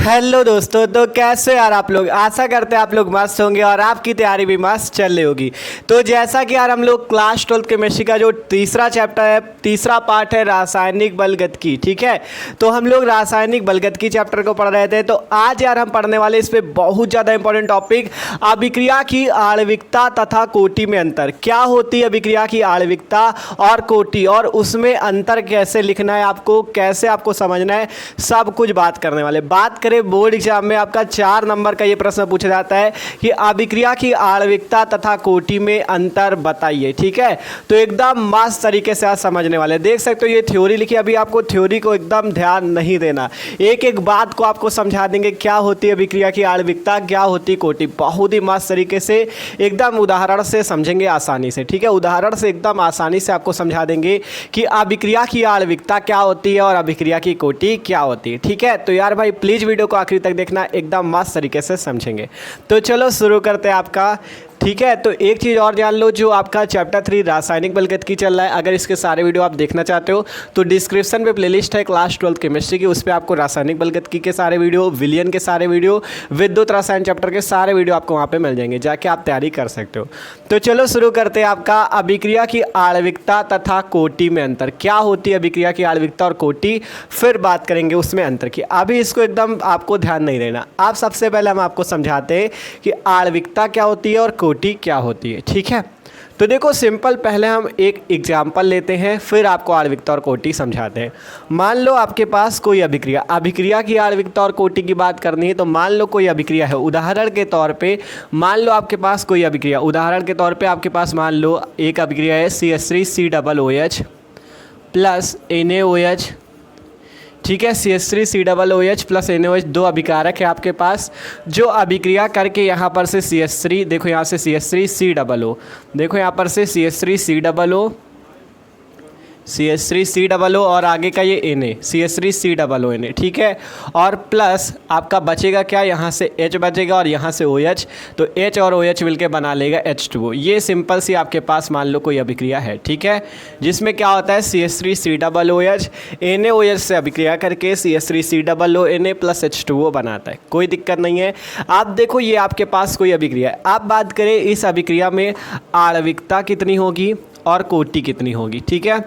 Hello दोस्तों, तो कैसे यार आप लोग। आशा करते हैं आप लोग मस्त होंगे और आपकी तैयारी भी मस्त चल रही होगी। तो जैसा कि यार हम लोग क्लास 12 केमिस्ट्री का जो तीसरा चैप्टर है, तीसरा पार्ट है रासायनिक बलगतकी, ठीक है। तो हम लोग रासायनिक बलगतकी चैप्टर को पढ़ रहे थे। तो आज यार हम पढ़ने वाले इस पे बहुत ज़्यादा इंपॉर्टेंट टॉपिक, अभिक्रिया की आणविकता तथा कोटि में अंतर। क्या होती है अभिक्रिया की आणविकता और कोटि, और उसमें अंतर कैसे लिखना है आपको, कैसे आपको समझना है, सब कुछ बात करने वाले। बात करें बोर्ड एग्जाम में आपका 4 नंबर का ये प्रश्न पूछा जाता है कि अभिक्रिया की आणविकता तथा कोटि में अंतर बताइए, ठीक है। तो एकदम मस्त तरीके से आप समझने वाले। देख सकते हो ये थ्योरी लिखी, अभी आपको थ्योरी को एकदम ध्यान नहीं देना, एक एक बात को आपको समझा देंगे। क्या होती है अभिक्रिया की आणविकता, क्या होती है कोटि, बहुत ही मस्त तरीके से एकदम उदाहरण से समझेंगे आसानी से, ठीक है। उदाहरण से एकदम आसानी से आपको समझा देंगे कि अभिक्रिया की आणविकता क्या होती है और अभिक्रिया की कोटि क्या होती है, ठीक है। तो यार भाई प्लीज़ वीडियो को आखिरी तक देखना, एकदम मस्त तरीके से समझेंगे। तो चलो शुरू करते हैं आपका, ठीक है। तो एक चीज़ और जान लो, जो आपका चैप्टर 3 रासायनिक बलगतकी चल रहा है, अगर इसके सारे वीडियो आप देखना चाहते हो तो डिस्क्रिप्शन पे प्लेलिस्ट है क्लास 12 केमिस्ट्री की, उस पर आपको रासायनिक बलगतकी के सारे वीडियो, विलियन के सारे वीडियो, विद्युत रसायन चैप्टर के सारे वीडियो आपको वहाँ पे मिल जाएंगे, जाके आप तैयारी कर सकते हो। तो चलो शुरू करते हैं आपका अभिक्रिया की आणविकता तथा कोटि में अंतर। क्या होती है अभिक्रिया की आणविकता और कोटि, फिर बात करेंगे उसमें अंतर की। अभी इसको एकदम आपको ध्यान नहीं देना। आप सबसे पहले हम आपको समझाते हैं कि आणविकता क्या होती है और कोटि क्या होती है, ठीक है। तो देखो सिंपल, पहले हम एक एग्जाम्पल लेते हैं, फिर आपको आणविकता और कोटि समझाते हैं। मान लो आपके पास कोई अभिक्रिया, अभिक्रिया की आणविकता और कोटि की बात करनी है, तो मान लो कोई अभिक्रिया है। उदाहरण के तौर पे मान लो आपके पास कोई अभिक्रिया, उदाहरण के तौर पे आपके पास मान लो एक अभिक्रिया है CH3COOH प्लस NaOH, ठीक है। CH3COOH प्लस NaOH, दो अभिकारक है आपके पास, जो अभिक्रिया करके यहाँ पर से CH3, देखो यहाँ से CH3COO, देखो यहाँ पर से CH3COO और आगे का ये Na, CH3COONA, ठीक है। और प्लस आपका बचेगा क्या, यहाँ से H बचेगा और यहाँ से OH, तो H और OH मिलके बना लेगा H2O। ये सिंपल सी आपके पास मान लो कोई अभिक्रिया है, ठीक है, जिसमें क्या होता है CH3COOH NaOH से अभिक्रिया करके CH3COONA प्लस H2O बनाता है। कोई दिक्कत नहीं है। आप देखो ये आपके पास कोई अभिक्रिया है। आप बात करें इस अभिक्रिया में आणविकता कितनी होगी और कोटि कितनी होगी, ठीक है।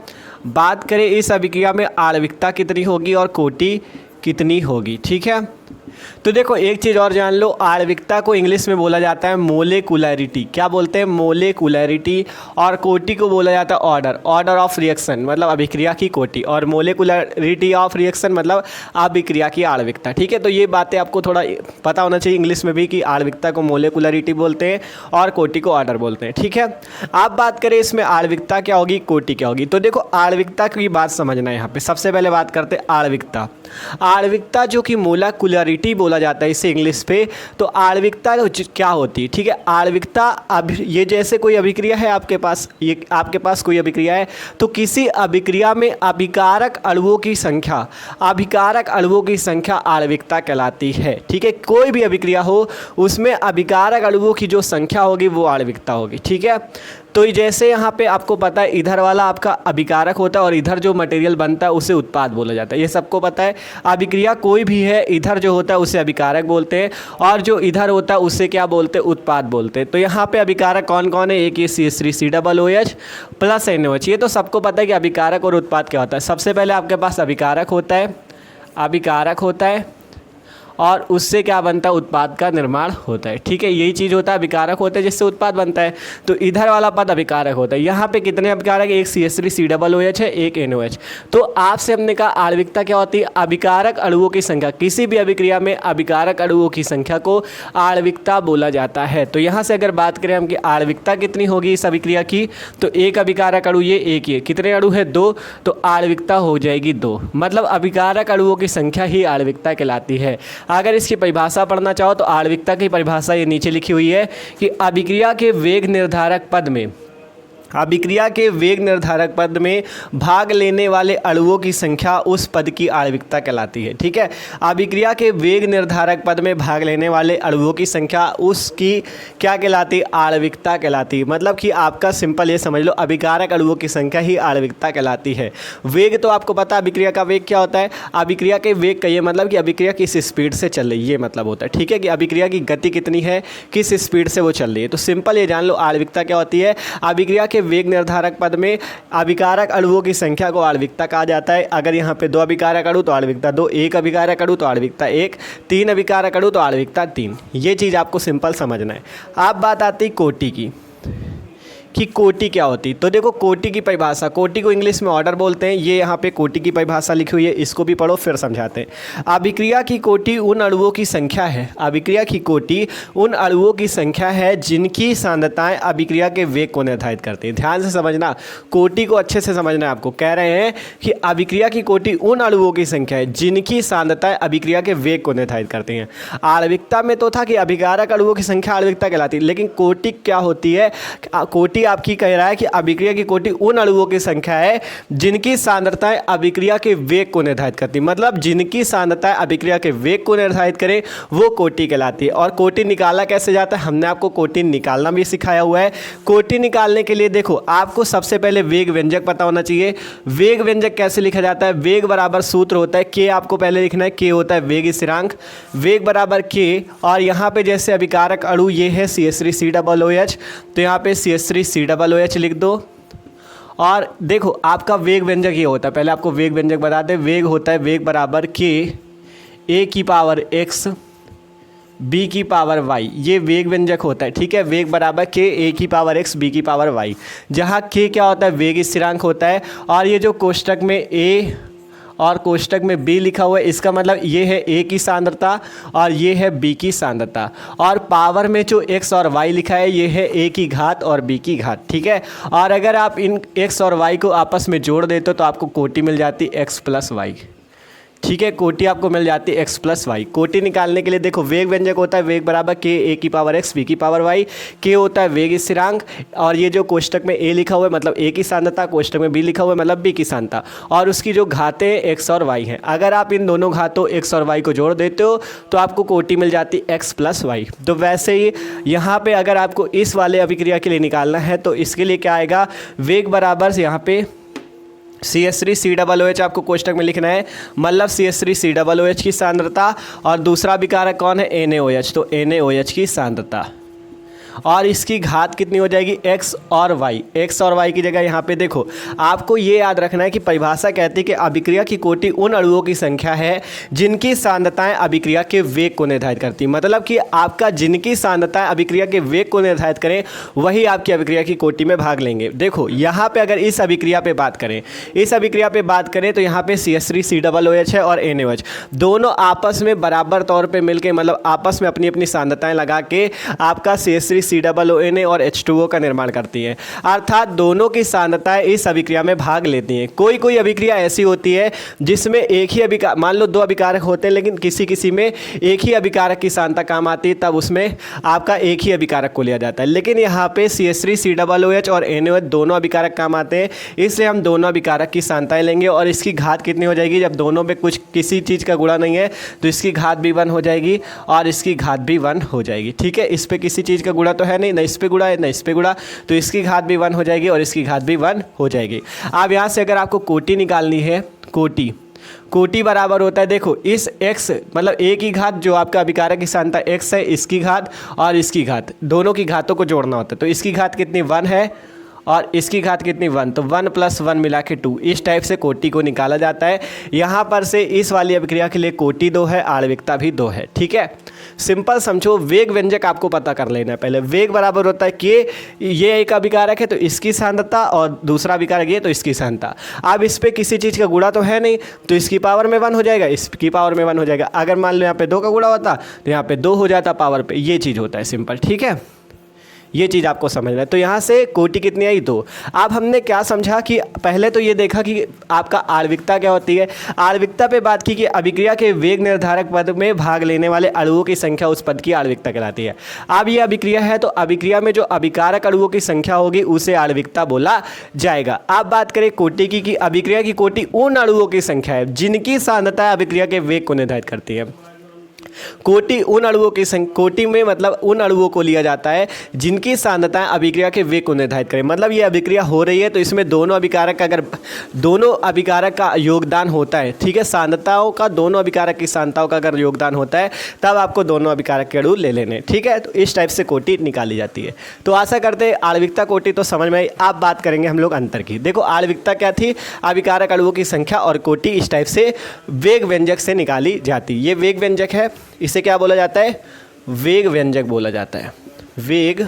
बात करें इस अभिक्रिया में आणविकता कितनी होगी और कोटि कितनी होगी, ठीक है। तो देखो एक चीज़ और जान लो, आणविकता को इंग्लिश में बोला जाता है मोलेकुलरिटी। क्या बोलते हैं, मोलेकुलरिटी। और कोटि को बोला जाता है ऑर्डर ऑफ रिएक्शन, मतलब अभिक्रिया की कोटि, और मोलेकुलरिटी ऑफ रिएक्शन मतलब अभिक्रिया की आणविकता, ठीक है। तो ये बातें आपको थोड़ा पता होना चाहिए इंग्लिश में भी, कि आणविकता को मोलेकुलरिटी बोलते हैं और कोटि को ऑर्डर बोलते हैं, ठीक है। आप बात करें इसमें आणविकता क्या होगी, कोटि क्या होगी। तो देखो आणविकता की बात समझना है यहाँ पे। सबसे पहले बात करते हैं आणविकता। आणविकता जो कि मोलेकुलरिटी बोला जाता है इसे इंग्लिश पे, तो आणविकता क्या होती है, ठीक है। आणविकता, ये जैसे कोई अभिक्रिया है आपके पास, ये आपके पास कोई अभिक्रिया है, तो किसी अभिक्रिया में अभिकारक अणुओं की संख्या, अभिकारक अणुओं की संख्या आणविकता कहलाती है, ठीक है। कोई भी अभिक्रिया हो उसमें अभिकारक अणुओं की जो संख्या होगी वो आणविकता होगी, ठीक है। तो जैसे यहाँ पे आपको पता है इधर वाला आपका अभिकारक होता है और इधर जो मटेरियल बनता है उसे उत्पाद बोला जाता है, ये सबको पता है। अभिक्रिया कोई भी है, इधर जो होता है उसे अभिकारक बोलते हैं और जो इधर होता है उसे क्या बोलते हैं, उत्पाद बोलते हैं। तो यहाँ पे अभिकारक कौन कौन है, एक ये CH3COOH प्लस NaOH, ये तो सबको पता है कि अभिकारक और उत्पाद क्या होता है। सबसे पहले आपके पास अभिकारक होता है और उससे क्या बनता है, उत्पाद का निर्माण होता है, ठीक है। यही चीज़ होता है, अभिकारक होता है जिससे उत्पाद बनता है। तो इधर वाला पद अभिकारक होता है। यहाँ पे कितने अभिकारक, एक CH3COOH है, एक NaOH। तो आपसे हमने कहा आणविकता क्या होती है, अभिकारक अणुओं की संख्या। किसी भी अभिक्रिया में अभिकारक अणुओं की संख्या को आणविकता बोला जाता है। तो यहाँ से अगर बात करें हम कि आणविकता कितनी होगी इस अभिक्रिया की, तो एक अभिकारक अणु, ये एक ही है, कितने अणु है, 2, तो आणविकता हो जाएगी 2। मतलब अभिकारक अणुओं की संख्या ही आणविकता कहलाती है। अगर इसकी परिभाषा पढ़ना चाहो तो आणविकता की परिभाषा ये नीचे लिखी हुई है कि अभिक्रिया के वेग निर्धारक पद में अभिक्रिया के वेग निर्धारक पद में भाग लेने वाले अणुओं की संख्या उस पद की आणविकता कहलाती है। ठीक है, अभिक्रिया के वेग निर्धारक पद में भाग लेने वाले अणुओं की संख्या उसकी क्या कहलाती है? आणविकता कहलाती है। मतलब कि आपका सिंपल ये समझ लो, अभिकारक अणुओं की संख्या ही आणविकता कहलाती है। वेग तो आपको पता है अभिक्रिया का वेग क्या होता है। अभिक्रिया के वेग का ये मतलब कि अभिक्रिया किस स्पीड से चल रही है, ये मतलब होता है। ठीक है, कि अभिक्रिया की गति कितनी है, किस स्पीड से वो चल रही है। तो सिंपल ये जान लो आणविकता क्या होती है। अभिक्रिया के वेग निर्धारक पद में अभिकारक अणुओं की संख्या को आणविकता कहा जाता है। अगर यहाँ पे 2 अभिकारक अणु तो आणविकता 2, 1 अभिकारक अणु तो आणविकता 1, 3 अभिकारक अणु तो आणविकता 3। ये चीज़ आपको सिंपल समझना है। अब बात आती है कोटि की, कि कोटि क्या होती। तो देखो कोटि की परिभाषा, कोटि को इंग्लिश में ऑर्डर बोलते हैं। ये यहाँ पे कोटि की परिभाषा लिखी हुई है, इसको भी पढ़ो फिर समझाते हैं। अभिक्रिया की कोटि उन अणुओं की संख्या है, अभिक्रिया की कोटि उन अणुओं की संख्या है जिनकी सांद्रताएं अभिक्रिया के वेग को निर्धारित करती हैं। ध्यान से समझना, कोटि को अच्छे से समझना है आपको। कह रहे हैं कि अभिक्रिया की कोटि उन अणुओं की संख्या है जिनकी सांद्रताएं अभिक्रिया के वेग को निर्धारित करती हैं। आणविकता में तो था कि अभिकारक अणुओं की संख्या आणविकता कहलाती है, लेकिन कोटि क्या होती है? कोटि आपकी कह रहा है कि अभिक्रिया की कोटि उन अणुओं की संख्या है जिनकी सांद्रताएं अभिक्रिया के वेग को निर्धारित करती है। मतलब जिनकी सांद्रताएं अभिक्रिया के वेग को निर्धारित करें वो कोटि कहलाती है। और कोटि निकाला कैसे जाता है, हमने आपको कोटि निकालना भी सिखाया हुआ है। कोटि निकालने के लिए देखो आपको सबसे पहले वेग व्यंजक पता होना चाहिए। वेग व्यंजक कैसे लिखा जाता है? वेग बराबर सूत्र होता है के, आपको पहले लिखना है, के होता है वेग स्थिरांक, वेग बराबर के। और यहाँ पे जैसे अभिकारक अणु ये है CH3COOH, तो यहाँ पे CH3COOH लिख दो। और देखो आपका वेग व्यंजक ये होता है, पहले आपको वेग व्यंजक बता दें। वेग होता है वेग बराबर के ए की पावर x बी की पावर y, ये वेग व्यंजक होता है। ठीक है, वेग बराबर के ए की पावर x बी की पावर y, जहाँ के क्या होता है? वेग स्थिरांक होता है। और ये जो कोष्टक में a और कोष्टक में b लिखा हुआ है, इसका मतलब ये है a की सांद्रता और ये है b की सांद्रता। और पावर में जो x और y लिखा है ये है a की घात और b की घात। ठीक है, और अगर आप इन x और y को आपस में जोड़ देते हो तो आपको कोटि मिल जाती x प्लस वाई। ठीक है, कोटि आपको मिल जाती है x प्लस वाई। कोटि निकालने के लिए देखो वेग व्यंजक होता है वेग बराबर के ए की पावर x बी की पावर y, के होता है वेग स्थिरांक, और ये जो कोष्टक में a लिखा हुआ है मतलब a की सांद्रता, कोष्टक में b लिखा हुआ है मतलब b की सांद्रता, और उसकी जो घातें x और y हैं। अगर आप इन दोनों घातों x और y को जोड़ देते हो तो आपको कोटि मिल जाती है x प्लस वाई। तो वैसे ही यहाँ पर अगर आपको इस वाले अभिक्रिया के लिए निकालना है तो इसके लिए क्या आएगा? वेग बराबर से यहाँ पे CH3COOH आपको कोष्टक में लिखना है, मतलब CH3COOH की सांद्रता, और दूसरा अभिकारक कौन है? NaOH, तो NaOH की सांद्रता। और इसकी घात कितनी हो जाएगी? x और y की जगह यहाँ पे देखो आपको ये याद रखना है कि परिभाषा कहती है कि अभिक्रिया की कोटि उन अणुओं की संख्या है जिनकी सांद्रताएं अभिक्रिया के वेग को निर्धारित करती है। मतलब कि आपका जिनकी सांद्रताएं अभिक्रिया के वेग को निर्धारित करें वही आपकी अभिक्रिया की कोटि में भाग लेंगे। देखो यहाँ पे अगर इस अभिक्रिया पे बात करें, तो यहाँ पे CH3COOH है और NaOH दोनों आपस में बराबर तौर पर मिलकर, मतलब आपस में अपनी अपनी सांद्रताएं लगा के आपका CH3COONA और H2O का निर्माण करती हैं। अर्थात दोनों की सांद्रताएं इस अभिक्रिया में भाग लेती हैं। कोई कोई अभिक्रिया ऐसी होती है जिसमें एक ही अभिकारक, मान लो 2 अभिकारक होते हैं लेकिन किसी में एक ही अभिकारक की सांद्रता काम आती है, तब उसमें आपका एक ही अभिकारक को लिया जाता है। लेकिन यहाँ पे CH3COOH और NaOH दोनों अभिकारक काम आते हैं, इसलिए हम दोनों अभिकारक की सांद्रताएं लेंगे। और इसकी घात कितनी हो जाएगी? जब दोनों में कुछ किसी चीज़ का गुणा नहीं है तो इसकी घात भी 1 हो जाएगी और इसकी घात भी 1 हो जाएगी। ठीक है, इस पर किसी चीज़ का गुणा तो है नहीं, ना इस पे गुणा है ना इस पे गुणा, तो इसकी घात भी 1 हो जाएगी और इसकी घात भी 1 हो जाएगी। अब यहाँ से अगर आपको कोटि निकालनी है, कोटि बराबर होता है, देखो इस x मतलब a की घात जो आपका अभिकारक की सांद्रता x है, इसकी घात और इसकी घात, दोनों की घातों को जोड़ना होता है। तो इसकी घात कितनी? 1 है और इसकी घात कितनी? 1, तो 1 + 1 मिला के 2। इस टाइप से कोटि को निकाला जाता है। यहाँ पर से इस वाली अभिक्रिया के लिए कोटि 2 है, आणविकता भी 2 है। ठीक है, सिंपल समझो। वेग व्यंजक आपको पता कर लेना है पहले। वेग बराबर होता है कि ये एक अभिकारक है तो इसकी सांद्रता और दूसरा अभिकारक ये तो इसकी सांद्रता। अब इस पर किसी चीज़ का गुणा तो है नहीं, तो इसकी पावर में 1 हो जाएगा, इसकी पावर में 1 हो जाएगा। अगर मान लो यहाँ पे 2 का गुणा होता तो यहाँ पे 2 हो जाता पावर पे। ये चीज़ होता है सिंपल। ठीक है, ये चीज़ आपको समझना है। तो यहाँ से कोटि कितनी आई 2। अब हमने क्या समझा कि पहले तो ये देखा कि आपका आणविकता क्या होती है, आणविकता पे बात की कि अभिक्रिया के वेग निर्धारक पद में भाग लेने वाले अणुओं की संख्या उस पद की आणविकता कहलाती है। अब ये अभिक्रिया है तो अभिक्रिया में जो अभिकारक अणुओं की संख्या होगी उसे आणविकता बोला जाएगा। अब बात करें कोटि की कि अभिक्रिया की कोटि उन अणुओं की संख्या है जिनकी सांद्रता अभिक्रिया के वेग को निर्धारित करती है। कोटि उन अणुओं की कोटि में मतलब उन अणुओं को लिया जाता है जिनकी सांद्रता अभिक्रिया के वेग को निर्धारित करें। मतलब ये अभिक्रिया हो रही है तो इसमें दोनों अभिकारक का योगदान होता है, ठीक है, सांद्रताओं का, दोनों अभिकारक की सांद्रताओं का अगर योगदान होता है तब आपको दोनों अभिकारक के अणु ले लेने, ठीक है। तो इस टाइप से कोटि निकाली जाती है। तो आशा करते हैं आणविकता कोटि तो समझ में आई। आप बात करेंगे हम लोग अंतर की। देखो आणविकता क्या थी, अभिकारक अणुओं की संख्या, और कोटि इस टाइप से वेग व्यंजक से निकाली जाती है। ये वेग व्यंजक है, इसे क्या बोला जाता है, वेग व्यंजक बोला जाता है, वेग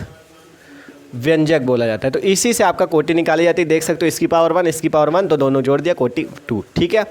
व्यंजक बोला जाता है। तो इसी से आपका कोटि निकाली जाती है। देख सकते हो इसकी पावर 1 इसकी पावर 1 तो दोनों जोड़ दिया, कोटि 2, ठीक है।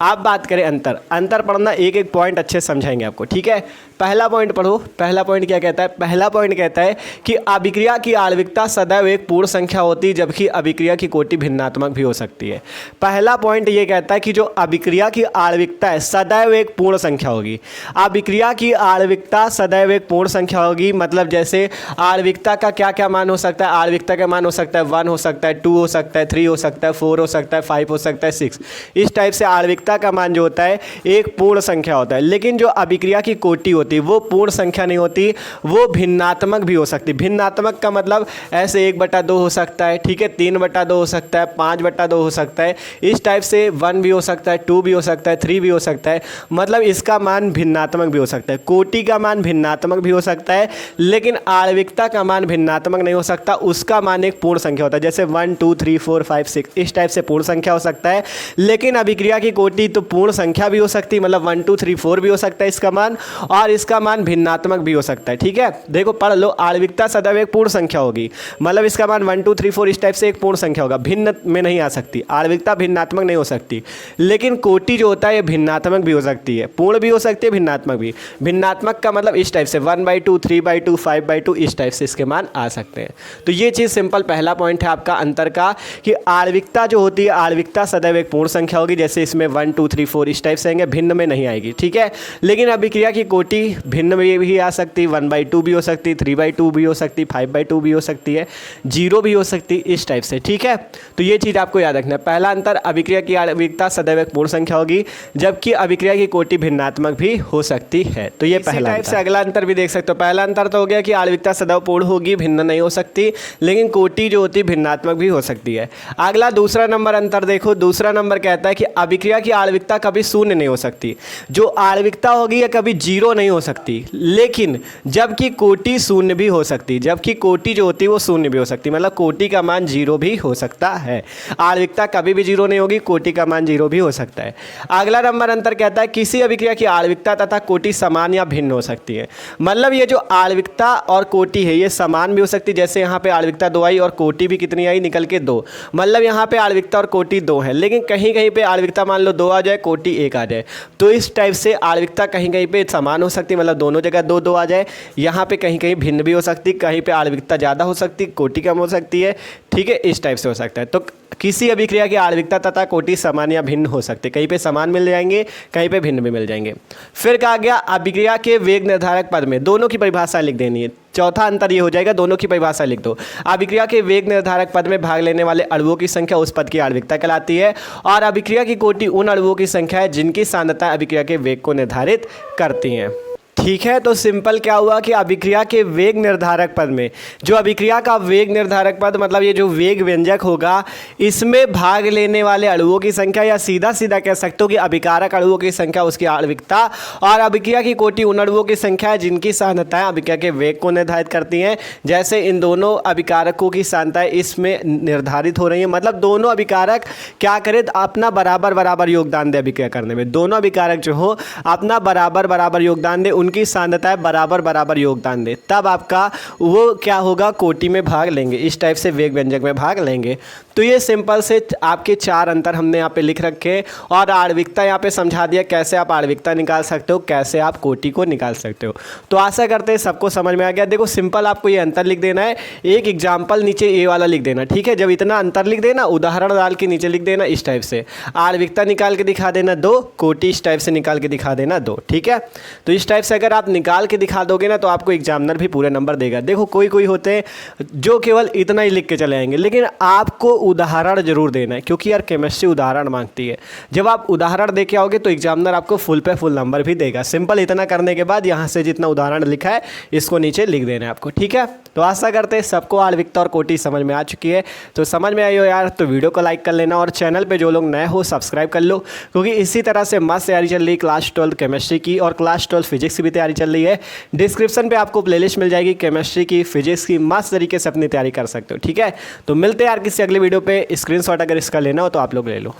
आप बात करें अंतर पढ़ना, एक एक पॉइंट अच्छे से समझाएंगे आपको, ठीक है। पहला पॉइंट पढ़ो। पहला पॉइंट क्या कहता है, पहला पॉइंट कहता है कि अभिक्रिया की आणविकता सदैव एक पूर्ण संख्या होती है जबकि अभिक्रिया की कोटि भिन्नात्मक भी हो सकती है। पहला पॉइंट ये कहता है कि जो अभिक्रिया की आणविकता है सदैव एक पूर्ण संख्या होगी। अभिक्रिया की आणविकता सदैव एक पूर्ण संख्या होगी, मतलब जैसे आणविकता का क्या क्या मान हो सकता है, आणविकता का मान हो सकता है 1 हो सकता है, 2 हो सकता है, 3 हो सकता है, 4 हो सकता है, 5 हो सकता है, 6। इस टाइप से आणविकता का मान जो होता है एक पूर्ण संख्या होता है। लेकिन जो अभिक्रिया की कोटि होती है वो पूर्ण संख्या नहीं होती, वो भिन्नात्मक भी हो सकती है। भिन्नात्मक का मतलब ऐसे 1/2 हो सकता है, ठीक है, 3/2 हो सकता है, 5/2 हो सकता है। इस टाइप से 1 भी हो सकता है, 2 भी हो सकता है, 3 भी हो सकता है। मतलब इसका मान भिन्नात्मक भी हो सकता है। कोटि का मान भिन्नात्मक भी हो सकता है, लेकिन आणविकता का मान भिन्नात्मक नहीं हो सकता, उसका मान एक पूर्ण संख्या होता है। जैसे 1 2 3 4 5 6 इस टाइप से पूर्ण संख्या हो सकता है। लेकिन अभिक्रिया की कोटि तो पूर्ण संख्या भी हो सकती है, मतलब 1 2 3 4 भी हो सकता है इसका मान, और इसका मान भिन्नात्मक भी हो सकता है, ठीक है। देखो पढ़ लो, आणविकता सदैव एक पूर्ण संख्या होगी, मतलब इसका मान 1 2 3 4 इस टाइप से एक पूर्ण संख्या होगा, भिन्न में नहीं आ सकती। आणविकता भिन्नात्मक नहीं हो सकती, लेकिन कोटि जो होता है ये भिन्नात्मक भी हो सकती है, पूर्ण भी हो सकती है, भिन्नात्मक भी। भिन्नात्मक का मतलब इस टाइप से 1/2 3/2 5/2 इस टाइप से इसके मान आ सकते हैं। तो ये चीज़ सिंपल पहला पॉइंट है आपका अंतर का, कि आणविकता जो होती है, आणविकता सदैव एक पूर्ण संख्या होगी, जैसे इसमें 1 2 3 4 इस टाइप से आएंगे, भिन्न में नहीं आएगी, ठीक है। लेकिन अभिक्रिया की कोटि भिन्न में भी आ सकती, 1/2 भी हो सकती, 3/2 भी हो सकती, 5/2 भी हो सकती है, 0 भी हो सकती, इस टाइप से, ठीक है। तो ये चीज़ आपको याद रखना है। पहला अंतर, अभिक्रिया की आणविकता सदैव एक पूर्ण संख्या होगी जबकि अभिक्रिया की कोटि भिन्नात्मक भी हो सकती है। तो ये पहला टाइप से अगला अंतर भी देख सकते हो। पहला अंतर तो हो गया कि आणविकता सदैव पूर्ण होगी, भिन्न नहीं हो सकती, लेकिन कोटि जो होती है भिन्नात्मक भी हो सकती है। अगला दूसरा नंबर अंतर देखो, दूसरा नंबर कहता है कि अभिक्रिया की आणविकता कभी शून्य नहीं हो सकती। जो आणविकता होगी यह कभी 0 नहीं हो सकती, लेकिन जबकि कोटि शून्य भी हो सकती, जबकि कोटि जो होती है वो शून्य भी हो सकती, मतलब कोटि का मान 0 भी हो सकता है। आणविकता कभी भी 0 नहीं होगी, कोटि का मान 0 भी हो सकता है। अगला नंबर अंतर कहता है किसी अभिक्रिया की आणविकता तथा कोटि समान या भिन्न हो सकती है। मतलब ये जो आणविकता और कोटि है ये समान भी हो सकती है, जैसे यहाँ पे आणविकता 2 आई और कोटि भी कितनी आई, निकल के 2, मतलब यहाँ पे आणविकता और कोटि 2 है, लेकिन कहीं कहीं पे आणविकता मान लो 2 आ जाए, कोटि 1 आ जाए। तो इस टाइप से आणविकता कहीं कहीं पे समान हो सकती है, मतलब दोनों जगह 2 2 आ जाए। यहाँ पे कहीं कहीं भिन्न भी हो सकती, कहीं पे आणविकता ज़्यादा हो सकती, कोटि कम हो सकती है, ठीक है, इस टाइप से हो सकता है। तो किसी अभिक्रिया की आणविकता तथा कोटि समान या भिन्न हो सकते, कहीं पे समान मिल जाएंगे, कहीं पे भिन्न भी मिल जाएंगे। फिर कहा गया अभिक्रिया के वेग निर्धारक पद में, दोनों की परिभाषा लिख देनी है। चौथा अंतर ये हो जाएगा, दोनों की परिभाषा लिख दो। अभिक्रिया के वेग निर्धारक पद में भाग लेने वाले अणुओं की संख्या उस पद की आणविकता कहलाती है, और अभिक्रिया की कोटि उन अणुओं की संख्या है जिनकी सांद्रता अभिक्रिया के वेग को निर्धारित करती हैं। ठीक है, तो सिंपल क्या हुआ कि अभिक्रिया के वेग निर्धारक पद में, जो अभिक्रिया का वेग निर्धारक पद मतलब ये जो वेग व्यंजक होगा, इसमें भाग लेने वाले अणुओं की संख्या, या सीधा सीधा कह सकते हो कि अभिकारक अणुओं की संख्या उसकी आणविकता, और अभिक्रिया की कोटि उन अणुओं की संख्या है जिनकी सांद्रताएं अभिक्रिया के वेग को निर्धारित करती हैं। जैसे इन दोनों अभिकारकों की सांद्रताएं इसमें निर्धारित हो रही हैं, मतलब दोनों अभिकारक क्या करें, अपना बराबर बराबर योगदान दे अभिक्रिया करने में। दोनों अभिकारक जो हो अपना बराबर बराबर योगदान दे, उनकी सांद्रताएं बराबर बराबर योगदान दे, तब आपका वो क्या होगा, कोटि में भाग लेंगे, इस टाइप से वेग व्यंजक में भाग लेंगे। तो ये सिंपल से आपके 4 अंतर हमने यहाँ पे लिख रखे और आणविकता यहाँ पे समझा दिया कैसे आप आणविकता निकाल सकते हो, कैसे आप कोटि को निकाल सकते हो। तो आशा करते हैं सबको समझ में आ गया। देखो सिंपल आपको ये अंतर लिख देना है, एक एग्जाम्पल नीचे ए वाला लिख देना, ठीक है। जब इतना अंतर लिख देना, उदाहरण डाल के नीचे लिख देना इस टाइप से, आणविकता निकाल के दिखा देना 2, कोटि इस टाइप से निकाल के दिखा देना 2, ठीक है। तो इस टाइप से अगर आप निकाल के दिखा दोगे ना तो आपको एग्जामिनर भी पूरे नंबर देगा। देखो कोई कोई होते हैं जो केवल इतना ही लिख के चले आएंगे, लेकिन आपको उदाहरण जरूर देना है, क्योंकि यार केमिस्ट्री उदाहरण मांगती है। जब आप उदाहरण दे के आओगे तो एग्जामिनर आपको फुल पे फुल नंबर भी देगा। सिंपल इतना करने के बाद यहाँ से जितना उदाहरण लिखा है इसको नीचे लिख देना है आपको, ठीक है। तो आशा करते हैं सबको आणविकता और कोटि समझ में आ चुकी है। तो समझ में आई हो यार तो वीडियो को लाइक कर लेना और चैनल पे जो लोग नए हो सब्सक्राइब कर लो, क्योंकि इसी तरह से मस्त तैयारी चल रही है क्लास 12 केमिस्ट्री की और क्लास 12 फिजिक्स की भी तैयारी चल रही है। डिस्क्रिप्शन पे आपको प्लेलिस्ट मिल जाएगी केमिस्ट्री की, फिजिक्स की, मस्त तरीके से अपनी तैयारी कर सकते हो, ठीक है। तो मिलते हैं यार किसी अगले वीडियो पे। स्क्रीनशॉट अगर इसका लेना हो तो आप लोग ले लो।